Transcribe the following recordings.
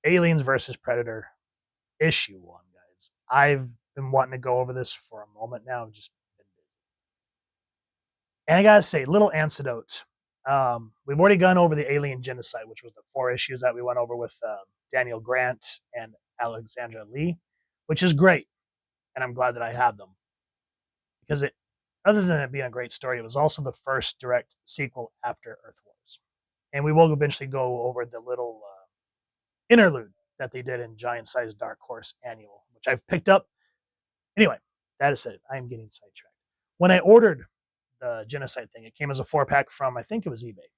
Aliens versus Predator, issue 1, guys. I've been wanting to go over this for a moment now. I've just been busy. And I gotta say, little antidote. We've already gone over the alien genocide, which was the 4 issues that we went over with Daniel Grant and Alexandra Lee, which is great, and I'm glad that I have them because it, other than it being a great story, it was also the first direct sequel after Earth Wars, and we will eventually go over the little interlude that they did in Giant Size Dark Horse Annual, which I've picked up. Anyway, that is it. I am getting sidetracked. When I ordered the genocide thing, it came as a 4-pack from, I think it was eBay.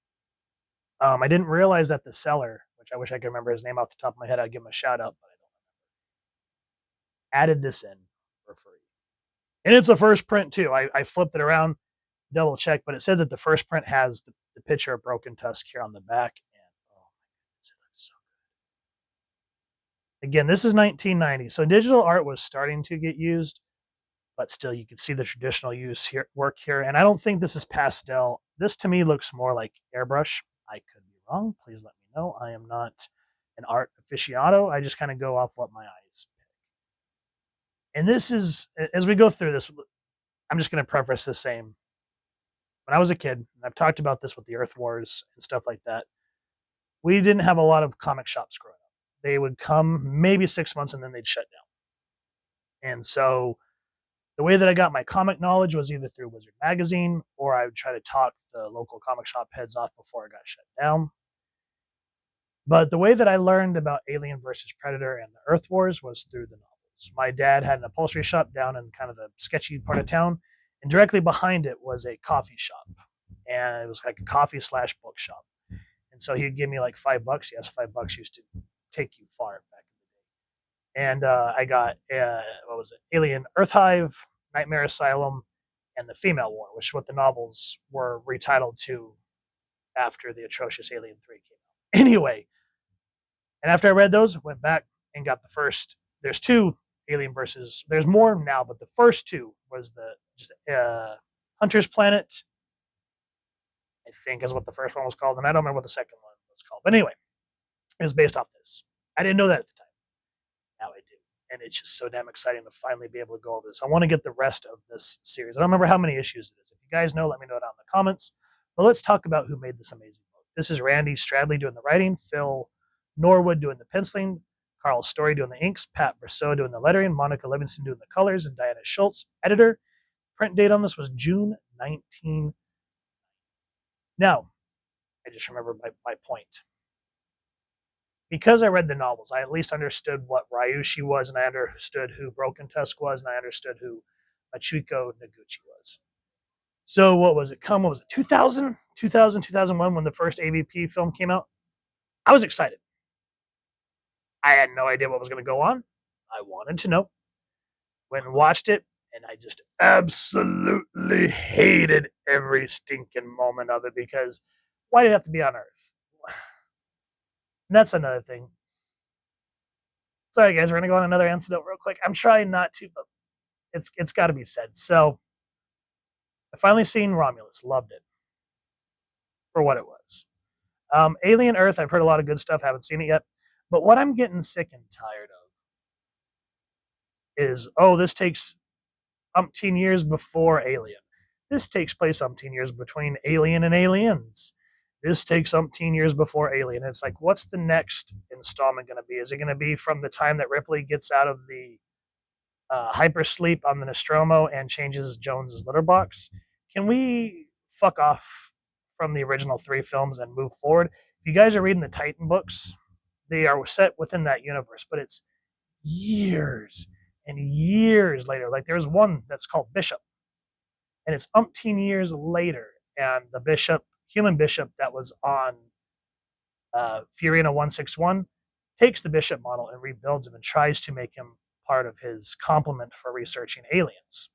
I didn't realize that the seller, which I wish I could remember his name off the top of my head, I'd give him a shout out, but I don't, added this in for free. And it's a first print too. I flipped it around, double check, but it said that the first print has the picture of Broken Tusk here on the back. And oh my goodness, it looks so good. Again, this is 1990, so digital art was starting to get used, but still you can see the traditional use here work here. And I don't think this is pastel. This to me looks more like airbrush. I could be wrong. Please let me know. I am not an art aficionado. I just kind of go off what my eyes pick. And this is, as we go through this, I'm just going to preface the same. When I was a kid, and I've talked about this with the Earth Wars and stuff like that, we didn't have a lot of comic shops growing up. They would come maybe 6 months and then they'd shut down. And so the way that I got my comic knowledge was either through Wizard Magazine or I would try to talk the local comic shop heads off before it got shut down. But the way that I learned about Alien versus Predator and the Earth Wars was through the novels. My dad had an upholstery shop down in kind of the sketchy part of town, and directly behind it was a coffee shop. And it was like a coffee slash bookshop. And so he'd give me like $5. Yes, $5 used to take you far back in the day. And I got, what was it? Alien Earth Hive, Nightmare Asylum, and The Female War, which is what the novels were retitled to after the atrocious Alien 3 came out. Anyway, and after I read those, went back and got the first. There's two Alien versus. There's more now, but the first two was the just Hunter's Planet. I think is what the first one was called, and I don't remember what the second one was called. But anyway, it was based off this. I didn't know that at the time. Now I do, and it's just so damn exciting to finally be able to go over this. I want to get the rest of this series. I don't remember how many issues it is. If you guys know, let me know down in the comments. But let's talk about who made this amazing book. This is Randy Stradley doing the writing, Phill Norwood doing the penciling, Carl Story doing the inks, Pat Brosseau doing the lettering, Monica Livingston doing the colors, and Diana Schultz, editor. Print date on this was June 19. Now, I just remembered my point. Because I read the novels, I at least understood what Ryushi was, and I understood who Broken Tusk was, and I understood who Machiko Noguchi was. So what was it? What was it? 2000, 2001 when the first AVP film came out? I was excited. I had no idea what was going to go on. I wanted to know. Went and watched it, and I just absolutely hated every stinking moment of it because why did it have to be on Earth? And that's another thing. Sorry, guys, we're going to go on another incident real quick. I'm trying not to, but it's got to be said. So I finally seen Romulus. Loved it for what it was. Alien Earth, I've heard a lot of good stuff. Haven't seen it yet. But what I'm getting sick and tired of is, oh, this takes umpteen years before Alien. This takes place umpteen years between Alien and Aliens. This takes umpteen years before Alien. It's like, what's the next installment going to be? Is it going to be from the time that Ripley gets out of the hypersleep on the Nostromo and changes Jones's litter box? Can we fuck off from the original 3 films and move forward? If you guys are reading the Titan books, they are set within that universe, but it's years and years later. Like there's one that's called Bishop, and it's umpteen years later, and the Bishop, human Bishop that was on Furina 161, takes the Bishop model and rebuilds him and tries to make him part of his complement for researching aliens.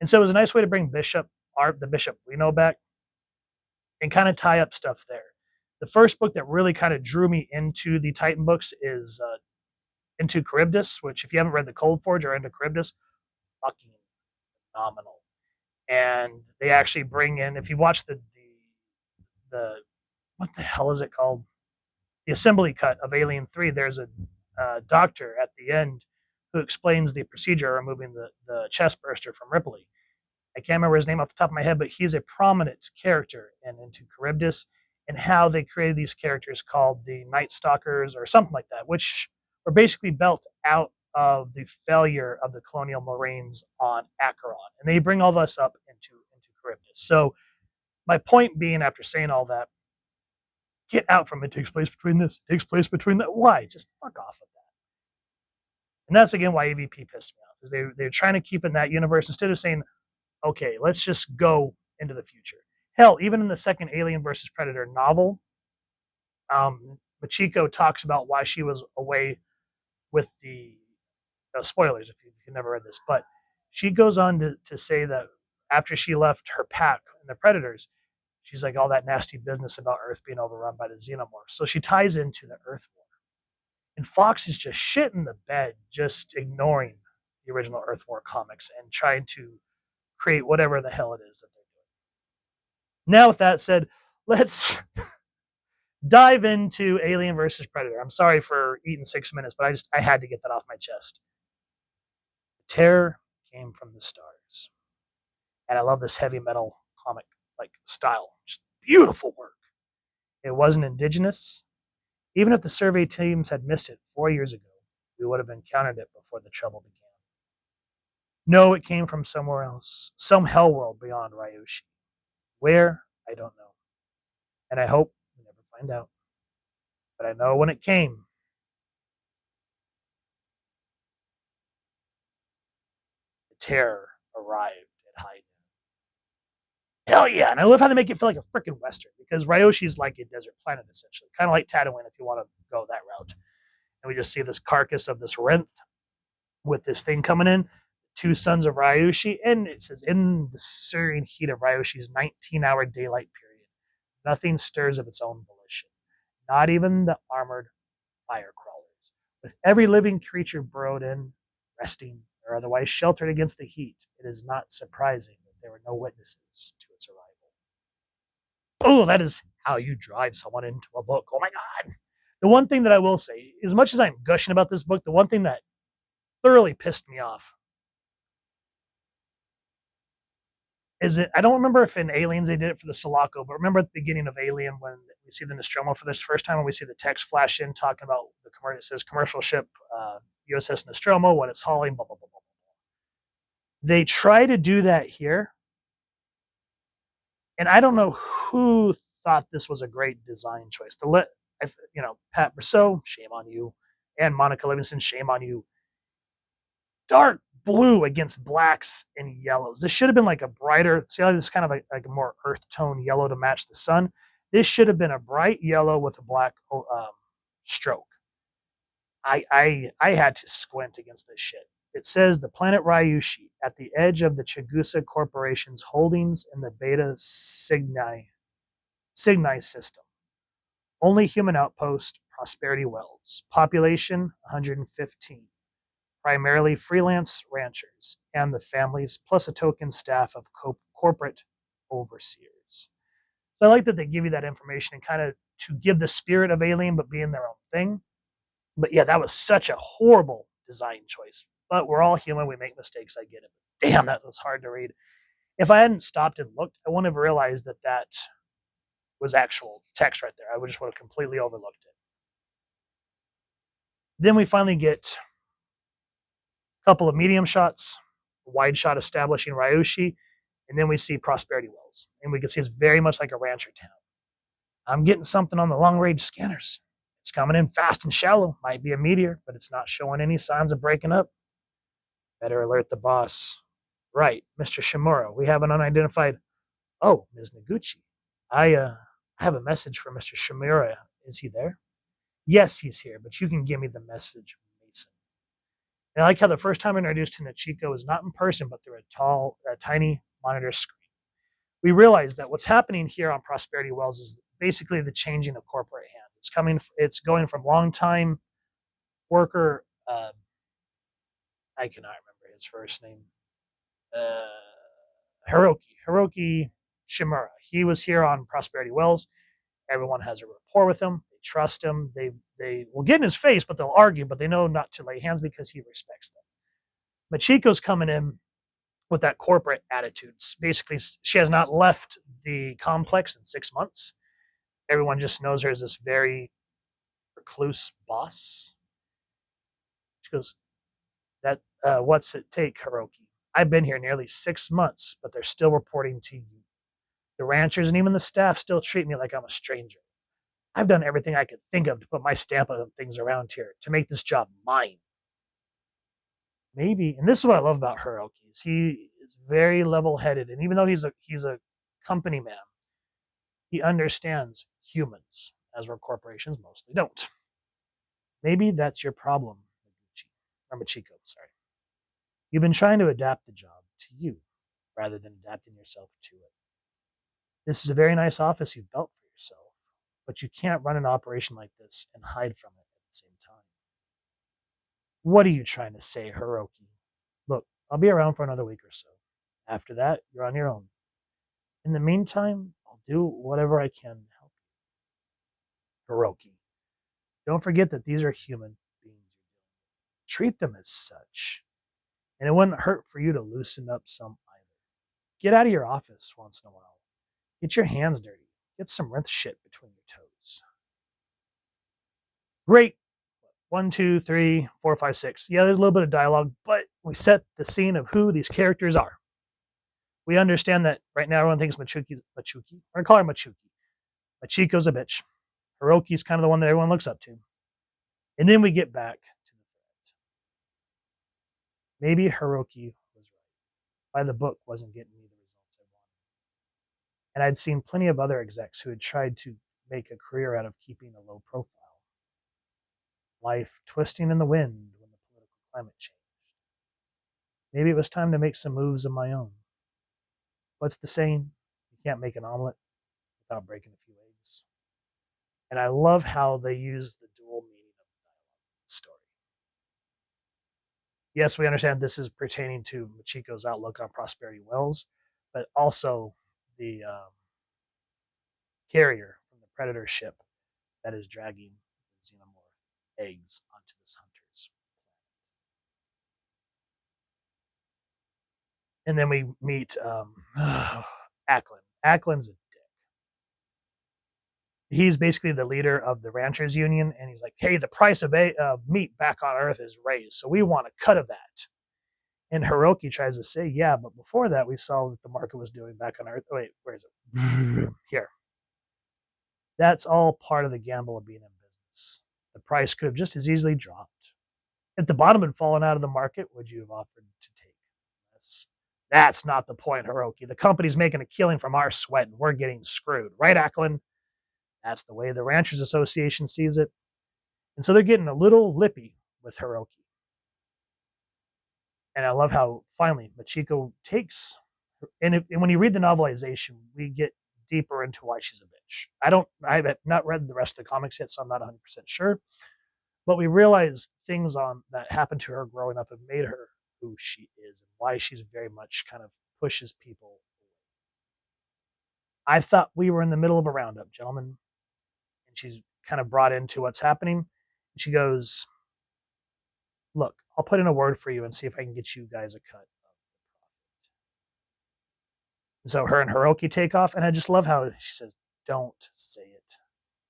And so it was a nice way to bring Bishop, the Bishop we know, back and kind of tie up stuff there. The first book that really kind of drew me into the Titan books is Into Charybdis, which if you haven't read the Cold Forge or Into Charybdis, fucking phenomenal. And they actually bring in, if you watch the what the hell is it called? the assembly cut of Alien 3, there's a doctor at the end who explains the procedure of removing the chest burster from Ripley. I can't remember his name off the top of my head, but he's a prominent character in Into Charybdis, and how they created these characters called the Night Stalkers or something like that, which were basically built out of the failure of the colonial marines on Acheron. And they bring all this up into Charybdis. So my point being, after saying all that, get out from it takes place between this, it takes place between that. Why? Just fuck off with that. And that's again why AVP pissed me off, is they're trying to keep in that universe instead of saying, okay, let's just go into the future. Hell, even in the second Alien versus Predator novel, Machiko talks about why she was away with the spoilers if you never read this, but she goes on to say that after she left her pack and the Predators, she's like all that nasty business about Earth being overrun by the Xenomorphs. So she ties into the Earth War. And Fox is just shit in the bed, just ignoring the original Earth War comics and trying to create whatever the hell it is that they're doing. Now, with that said, let's dive into Alien versus Predator. I'm sorry for eating 6 minutes, but I had to get that off my chest. The terror came from the stars. And I love this heavy metal comic like style. Just beautiful work. It wasn't indigenous. Even if the survey teams had missed it 4 years ago, we would have encountered it before the trouble began. No, it came from somewhere else, some hell world beyond Ryushi. Where? I don't know. And I hope we never find out. But I know when it came, the terror arrived at high noon. Hell yeah. And I love how they make it feel like a freaking Western, because Ryoshi's like a desert planet, essentially. Kind of like Tatooine if you want to go that route. And we just see this carcass of this Renth with this thing coming in. Two sons of Ryushi, and it says in the searing heat of Ryoshi's 19-hour daylight period, nothing stirs of its own volition, not even the armored fire crawlers. With every living creature burrowed in, resting, or otherwise sheltered against the heat, it is not surprising that there were no witnesses to its arrival. Oh, that is how you drive someone into a book. Oh my God. The one thing that I will say, as much as I'm gushing about this book, the one thing that thoroughly pissed me off is it, I don't remember if in Aliens they did it for the Sulaco, but remember at the beginning of Alien when we see the Nostromo for this first time, when we see the text flash in talking about the commercial, it says commercial ship USS Nostromo when it's hauling, blah, blah, blah, blah, blah. They try to do that here. And I don't know who thought this was a great design choice. To let, Pat Brousseau, shame on you, and Monica Livingston, shame on you. Dark blue against blacks and yellows. This should have been like a brighter, see how this is kind of like a more earth tone yellow to match the sun. This should have been a bright yellow with a black stroke. I had to squint against this shit. It says the planet Ryushi at the edge of the Chigusa Corporation's holdings in the Beta Cygni system. Only human outpost, Prosperity Wells. Population 115. Primarily freelance ranchers and the families, plus a token staff of corporate overseers. So I like that they give you that information and kind of to give the spirit of Alien, but being their own thing. But yeah, that was such a horrible design choice. But we're all human. We make mistakes. I get it. But damn, that was hard to read. If I hadn't stopped and looked, I wouldn't have realized that that was actual text right there. I would just would have completely overlooked it. Then we finally get couple of medium shots, a wide shot establishing Ryushi, and then we see Prosperity Wells. And we can see it's very much like a rancher town. I'm getting something on the long-range scanners. It's coming in fast and shallow. Might be a meteor, but it's not showing any signs of breaking up. Better alert the boss. Right, Mr. Shimura, we have an unidentified... Oh, Ms. Noguchi. I have a message for Mr. Shimura. Is he there? Yes, he's here, but you can give me the message. And I like how the first time introduced to Machiko is not in person, but through a tiny monitor screen. We realize that what's happening here on Prosperity Wells is basically the changing of corporate hands. It's going from long-time worker, I cannot remember his first name, Hiroki Shimura. He was here on Prosperity Wells. Everyone has a rapport with him. They trust him. They will get in his face, but they'll argue, but they know not to lay hands because he respects them. Machiko's coming in with that corporate attitude. Basically, she has not left the complex in 6 months. Everyone just knows her as this very recluse boss. She goes, "That what's it take, Hiroki? I've been here nearly 6 months, but they're still reporting to you. The ranchers and even the staff still treat me like I'm a stranger. I've done everything I could think of to put my stamp on things around here to make this job mine. Maybe," and this is what I love about Hiroki, is he is very level-headed, and even though he's a company man, he understands humans, as where corporations mostly don't. Maybe that's your problem, Noguchi, or Machiko, sorry. You've been trying to adapt the job to you rather than adapting yourself to it. This is a very nice office you've built for yourself, but you can't run an operation like this and hide from it at the same time. What are you trying to say, Hiroki? Look, I'll be around for another week or so. After that, you're on your own. In the meantime, I'll do whatever I can to help you. Hiroki, don't forget that these are human beings. Treat them as such. And it wouldn't hurt for you to loosen up some either. Get out of your office once in a while. Get your hands dirty. Get some rinse shit between your toes. Great. 1, 2, 3, 4, 5, 6. Yeah, there's a little bit of dialogue, but we set the scene of who these characters are. We understand that right now everyone thinks Machuki. We're going to call her Machuki. Machiko's a bitch. Hiroki's kind of the one that everyone looks up to. And then we get back to the threat. Maybe Hiroki was right. By the book wasn't getting me the results I wanted. And I'd seen plenty of other execs who had tried to make a career out of keeping a low profile. Life twisting in the wind when the political climate changed. Maybe it was time to make some moves of my own. What's the saying? You can't make an omelet without breaking a few eggs. And I love how they use the dual meaning of the dialogue in the story. Yes, we understand this is pertaining to Machiko's outlook on Prosperity Wells, but also the carrier from the Predator ship that is dragging the Xenomorph eggs onto this hunter's planet. And then we meet Ackland. Ackland's a dick. He's basically the leader of the Ranchers Union, and he's like, "Hey, the price of meat back on Earth is raised, so we want a cut of that." And Hiroki tries to say, "Yeah, but before that, we saw that the market was doing back on Earth." Wait, where is it? Here. That's all part of the gamble of being in business. The price could have just as easily dropped. If the bottom had fallen out of the market, would you have offered to take this? That's not the point, Hiroki. The company's making a killing from our sweat, and we're getting screwed. Right, Ackland? That's the way the Ranchers Association sees it. And so they're getting a little lippy with Hiroki. And I love how finally Machiko takes, and when you read the novelization, we get deeper into why she's a bitch. I have not read the rest of the comics yet, so I'm not 100% sure. But we realize things on that happened to her growing up have made her who she is and why she's very much kind of pushes people. I thought we were in the middle of a roundup, gentlemen. And she's kind of brought into what's happening. And she goes, "Look, I'll put in a word for you and see if I can get you guys a cut of the profit." And so her and Hiroki take off, and I just love how she says, "Don't say it.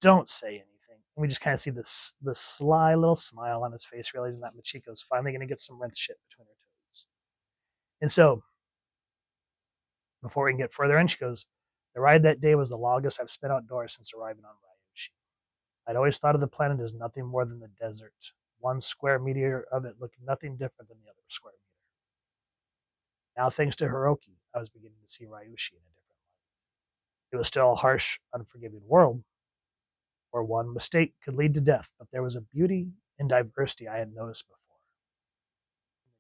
Don't say anything." And we just kind of see this sly little smile on his face, realizing that Machiko's finally going to get some rent shit between her toes. And so, before we can get further in, she goes, "The ride that day was the longest I've spent outdoors since arriving on Ryushi. I'd always thought of the planet as nothing more than the desert. One square meter of it looked nothing different than the other square meter. Now, thanks to Hiroki, I was beginning to see Ryushi in a different light. It was still a harsh, unforgiving world, where one mistake could lead to death, but there was a beauty and diversity I hadn't noticed before.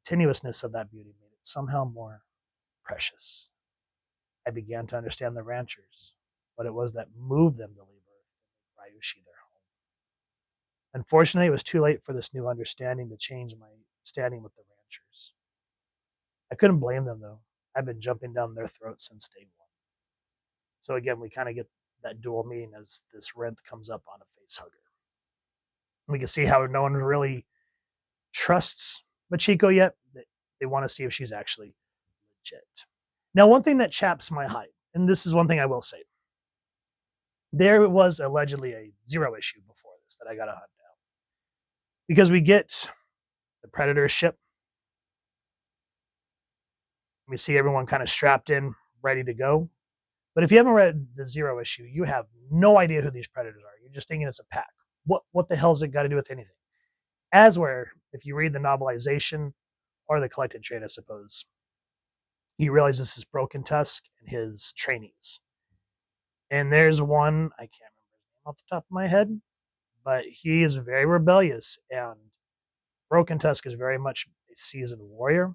The tenuousness of that beauty made it somehow more precious. I began to understand the ranchers, what it was that moved them to leave Earth and make Ryushi their home. Unfortunately, it was too late for this new understanding to change my standing with the ranchers. I couldn't blame them, though. I've been jumping down their throats since day one." So again, we kind of get that dual meeting as this Rinth comes up on a face hugger. We can see how no one really trusts Machiko yet. They want to see if she's actually legit. Now, one thing that chaps my hide, and this is one thing I will say, there was allegedly a Zero issue before this that I got to hunt down. Because we get the Predator ship. We see everyone kind of strapped in, ready to go. But if you haven't read the Zero issue, you have no idea who these Predators are. You're just thinking it's a pack. What the hell's it got to do with anything? As where, if you read the novelization or the collected trade, I suppose, he realizes this is Broken Tusk and his trainees. And there's one, I can't remember his name off the top of my head, but he is very rebellious, and Broken Tusk is very much a seasoned warrior.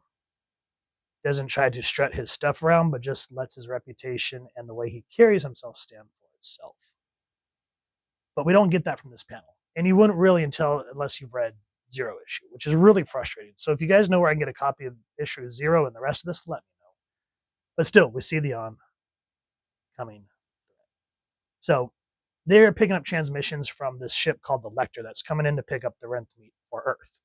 Doesn't try to strut his stuff around, but just lets his reputation and the way he carries himself stand for itself. But we don't get that from this panel. And you wouldn't really unless you've read Zero issue, which is really frustrating. So if you guys know where I can get a copy of issue 0 and the rest of this, let me know. But still, we see the oncoming. So they're picking up transmissions from this ship called the Lecter that's coming in to pick up the Rinth meat for Earth.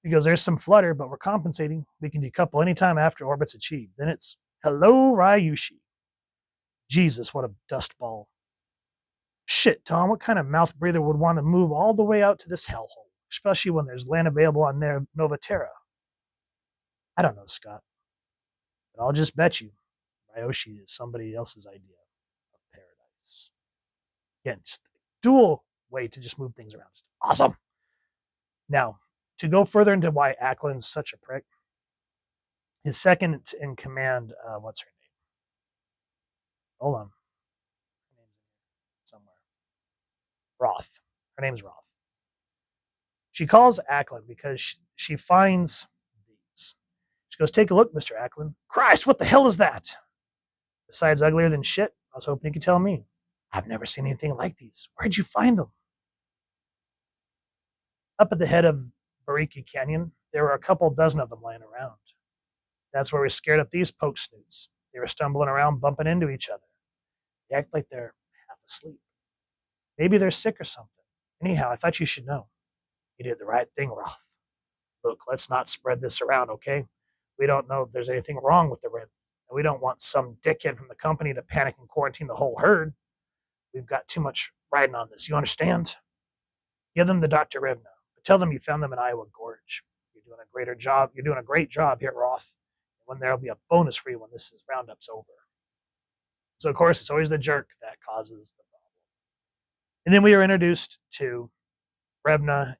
Because there's some flutter, but we're compensating. We can decouple anytime after orbit's achieved. Then it's, hello, Ryushi. Jesus, what a dust ball. Shit, Tom, what kind of mouth breather would want to move all the way out to this hellhole, especially when there's land available on Nova Terra? I don't know, Scott. But I'll just bet you Ryushi is somebody else's idea of paradise. Again, just a dual way to just move things around. Just awesome. Now, to go further into why Ackland's such a prick, his second in command, what's her name? Hold on. Her name's somewhere. Roth. Her name's Roth. She calls Ackland because she finds these. She goes, take a look, Mr. Ackland. Christ, what the hell is that? Besides uglier than shit, I was hoping you could tell me. I've never seen anything like these. Where'd you find them? Up at the head of Bariki Canyon, there were a couple dozen of them laying around. That's where we scared up these poke snoots. They were stumbling around, bumping into each other. They act like they're half asleep. Maybe they're sick or something. Anyhow, I thought you should know. You did the right thing, Roth. Look, let's not spread this around, okay? We don't know if there's anything wrong with the Rinth, and we don't want some dickhead from the company to panic and quarantine the whole herd. We've got too much riding on this. You understand? Give them the Dr. Rivna. Tell them you found them in Iowa Gorge. You're doing a greater job. You're doing a great job here, Roth. When there'll be a bonus for you when this roundup's over. So of course, it's always the jerk that causes the problem. And then we are introduced to Revna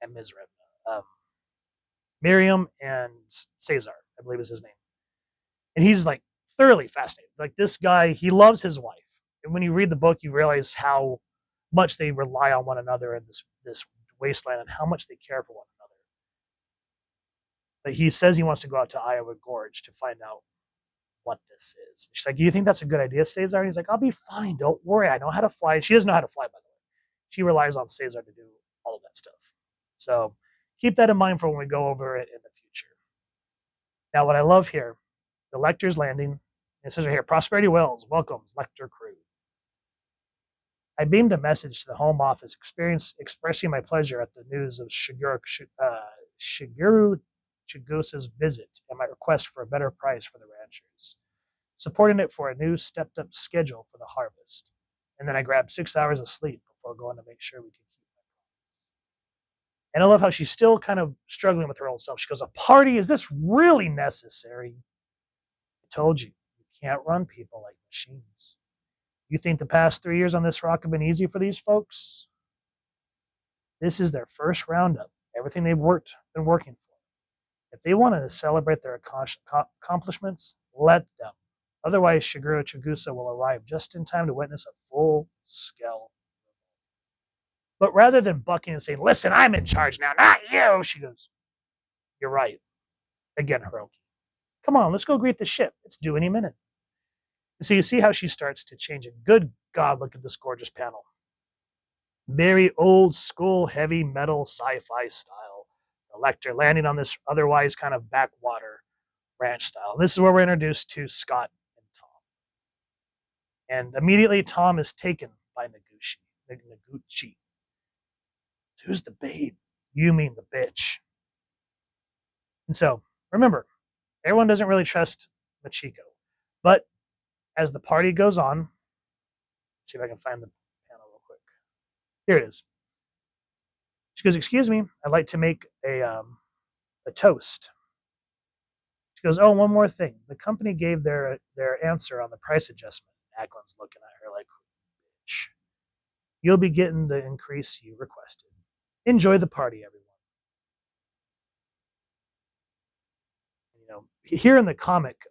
and Ms. Revna, Miriam and Cesar, I believe is his name. And he's like thoroughly fascinated. Like this guy, he loves his wife. And when you read the book, you realize how much they rely on one another in this wasteland and how much they care for one another. But he says he wants to go out to Iowa Gorge to find out what this is. She's like, do you think that's a good idea, Cesar? And he's like, I'll be fine. Don't worry. I know how to fly. She doesn't know how to fly, by the way. She relies on Cesar to do all of that stuff. So keep that in mind for when we go over it in the future. Now, what I love here, the Lecter's landing. It says right here, Prosperity Wells welcomes Lecter crew. I beamed a message to the home office expressing my pleasure at the news of Shigeru Chigusa's visit and my request for a better price for the ranchers, supporting it for a new stepped-up schedule for the harvest. And then I grabbed 6 hours of sleep before going to make sure we could keep my promise. And I love how she's still kind of struggling with her old self. She goes, a party? Is this really necessary? I told you, you can't run people like machines. You think the past 3 years on this rock have been easy for these folks? This is their first roundup. Everything they've been working for. If they wanted to celebrate their accomplishments, let them. Otherwise, Shigeru Chigusa will arrive just in time to witness a full-scale. But rather than bucking and saying, listen, I'm in charge now, not you, she goes, you're right. Again, Hiroki. Come on, let's go greet the ship. It's due any minute. So you see how she starts to change it. Good God, look at this gorgeous panel. Very old school, heavy metal sci-fi style. The Lecter landing on this otherwise kind of backwater ranch style. And this is where we're introduced to Scott and Tom. And immediately Tom is taken by Noguchi. Who's the babe? You mean the bitch. And so, remember, everyone doesn't really trust Machiko. But as the party goes on, let's see if I can find the panel real quick. Here it is. She goes, "Excuse me, I'd like to make a toast." She goes, "Oh, one more thing. The company gave their answer on the price adjustment." Ackland's looking at her like, "Bitch. You'll be getting the increase you requested. Enjoy the party, everyone." You know, here in the comic,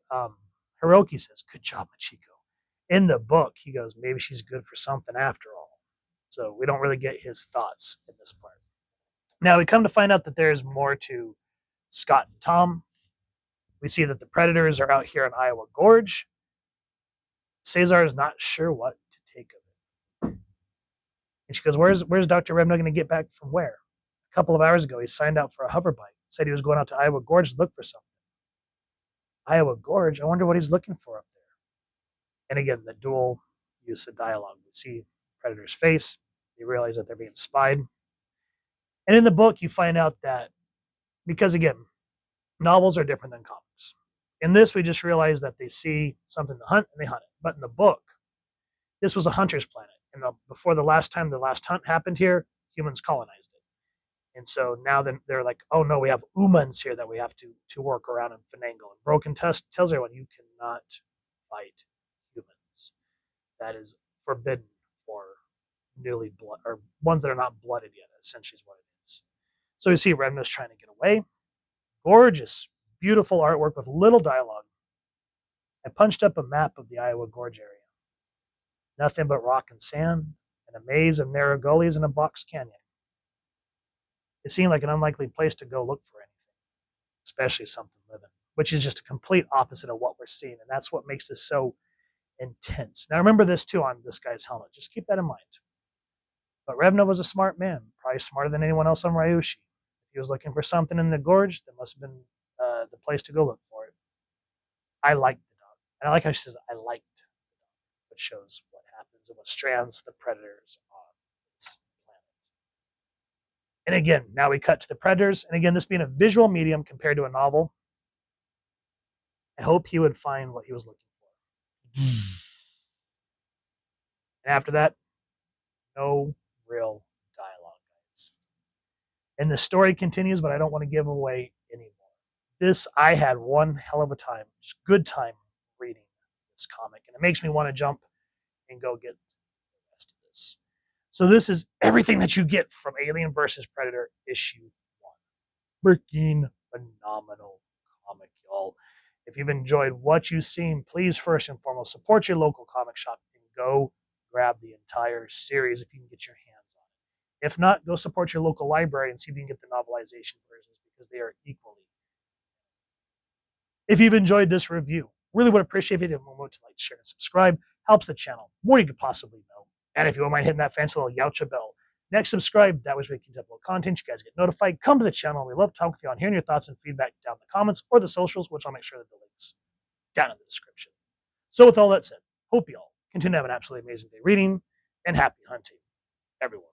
Hiroki says, "Good job, Machiko." In the book, he goes, "Maybe she's good for something after all." So we don't really get his thoughts in this part. Now we come to find out that there's more to Scott and Tom. We see that the Predators are out here in Iowa Gorge. Cesar is not sure what to take of it. And she goes, where's Dr. Rebno going to get back from where? A couple of hours ago, he signed out for a hover bike. Said he was going out to Iowa Gorge to look for something. Iowa Gorge? I wonder what he's looking for up there. And again, the dual use of dialogue. We see Predator's face. They realize that they're being spied. And in the book, you find out that, because again, novels are different than comics. In this, we just realize that they see something to hunt and they hunt it. But in the book, this was a hunter's planet. And before the last hunt happened here, humans colonized it. And so now they're like, oh no, we have humans here that we have to work around and finagle. And Broken Tusk tells everyone, you cannot fight humans. That is forbidden for newly blood, or ones that are not blooded yet, essentially is what it is. So you see Remno's trying to get away. Gorgeous, beautiful artwork with little dialogue. I punched up a map of the Iowa Gorge area. Nothing but rock and sand, and a maze of narrow gullies and a box canyon. It seemed like an unlikely place to go look for anything, especially something living, which is just a complete opposite of what we're seeing, and that's what makes this so intense. Now remember this too on this guy's helmet. Just keep that in mind. But Revno was a smart man, probably smarter than anyone else on Ryushi. If he was looking for something in the gorge, that must have been the place to go look for it. I liked the dog. And I like how she says, I liked the dog, which shows what happens and what strands the predators on this planet. And again, now we cut to the Predators. And again, this being a visual medium compared to a novel, I hope he would find what he was looking for. And after that, no real dialogue, guys. And the story continues, but I don't want to give away anymore. This, I had one hell of a time, just good time reading this comic. And it makes me want to jump and go get the rest of this. So this is everything that you get from Alien vs. Predator issue 1. Freaking phenomenal comic, y'all. If you've enjoyed what you've seen, please first and foremost support your local comic shop and go grab the entire series if you can get your hands on it. If not, go support your local library and see if you can get the novelization versions because they are equally. If you've enjoyed this review, really would appreciate it if you would to like, share, and subscribe. Helps the channel more than you could possibly know. And if you don't mind hitting that fancy little Yautja bell, next subscribe. That was we can upload content. You guys get notified. Come to the channel. We love talking with you on hearing your thoughts and feedback down in the comments or the socials, which I'll make sure that the links down in the description. So with all that said, hope you all continue to have an absolutely amazing day reading and happy hunting, everyone.